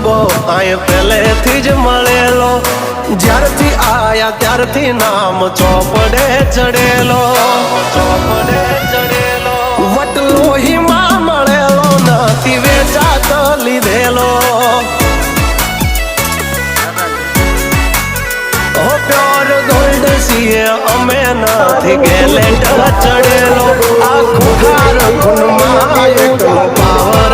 રૂતબો આય પહેલેથી જ મળેલો, જ્યારથી આયા ત્યારથી નામ ચોપડે ચડેલો, ચોપડે ચડેલો. વટલોહીમાં મળેલો નથી વેચાત લીધેલો, પ્યોર ગોલ્ડ છીએ અમે નથી ગેલેટ ચડેલો. આ ખુખાર ખૂનમાં એટલો પાવર